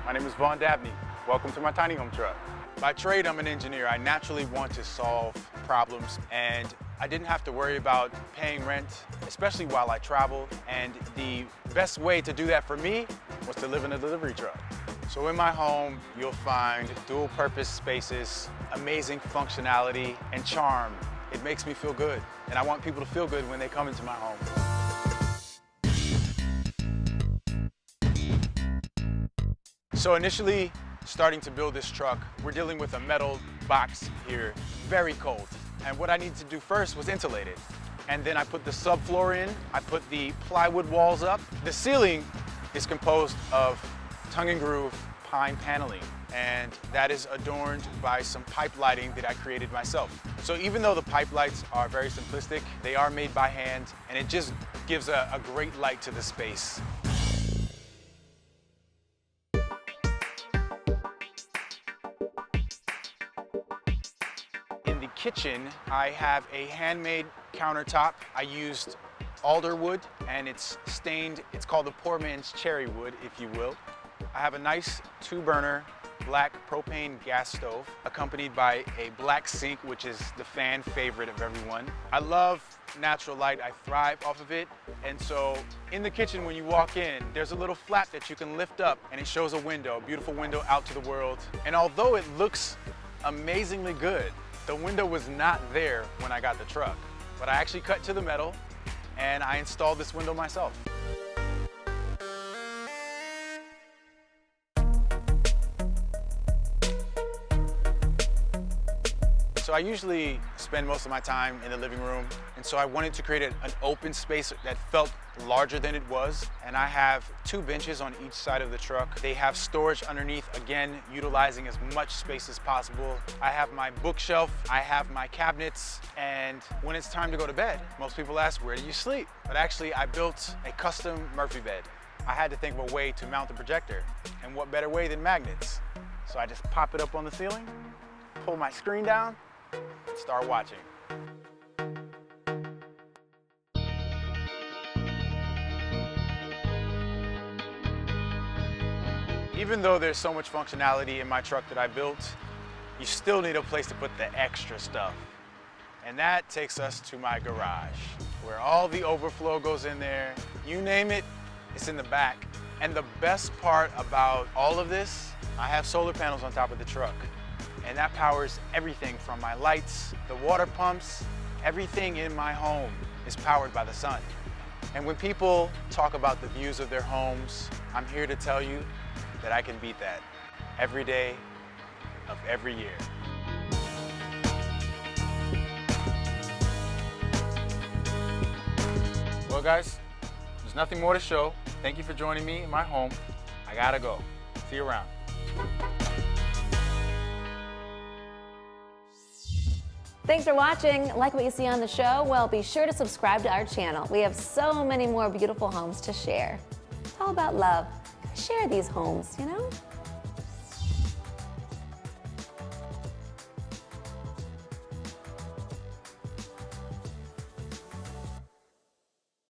My name is Vaughn Dabney. Welcome to my tiny home truck. By trade, I'm an engineer. I naturally want to solve problems, and I didn't have to worry about paying rent, especially while I travel. And the best way to do that for me was to live in a delivery truck. So in my home, you'll find dual purpose spaces, amazing functionality, and charm. It makes me feel good, and I want people to feel good when they come into my home. So initially, starting to build this truck, we're dealing with a metal box here, very cold. And what I needed to do first was insulate it. And then I put the subfloor in, I put the plywood walls up. The ceiling is composed of tongue and groove pine paneling, and that is adorned by some pipe lighting that I created myself. So even though the pipe lights are very simplistic, they are made by hand, and it just gives a great light to the space. In the kitchen, I have a handmade countertop. I used alder wood, and it's stained. It's called the poor man's cherry wood, if you will. I have a nice 2-burner black propane gas stove, accompanied by a black sink, which is the fan favorite of everyone. I love natural light. I thrive off of it. And so in the kitchen, when you walk in, there's a little flap that you can lift up, and it shows a window, a beautiful window out to the world. And although it looks amazingly good, the window was not there when I got the truck. But I actually cut to the metal, and I installed this window myself. So I usually spend most of my time in the living room, and so I wanted to create an open space that felt larger than it was. And I have 2 benches on each side of the truck. They have storage underneath, again, utilizing as much space as possible. I have my bookshelf, I have my cabinets, and when it's time to go to bed, most people ask, where do you sleep? But actually, I built a custom Murphy bed. I had to think of a way to mount the projector, and what better way than magnets? So I just pop it up on the ceiling, pull my screen down, start watching. Even though there's so much functionality in my truck that I built, you still need a place to put the extra stuff. And that takes us to my garage, where all the overflow goes in there. You name it, it's in the back. And the best part about all of this, I have solar panels on top of the truck. And that powers everything from my lights, the water pumps, everything in my home is powered by the sun. And when people talk about the views of their homes, I'm here to tell you that I can beat that every day of every year. Well guys, there's nothing more to show. Thank you for joining me in my home. I gotta go. See you around. Thanks for watching. Like what you see on the show? Well, be sure to subscribe to our channel. We have so many more beautiful homes to share. It's all about love. Share these homes, you know?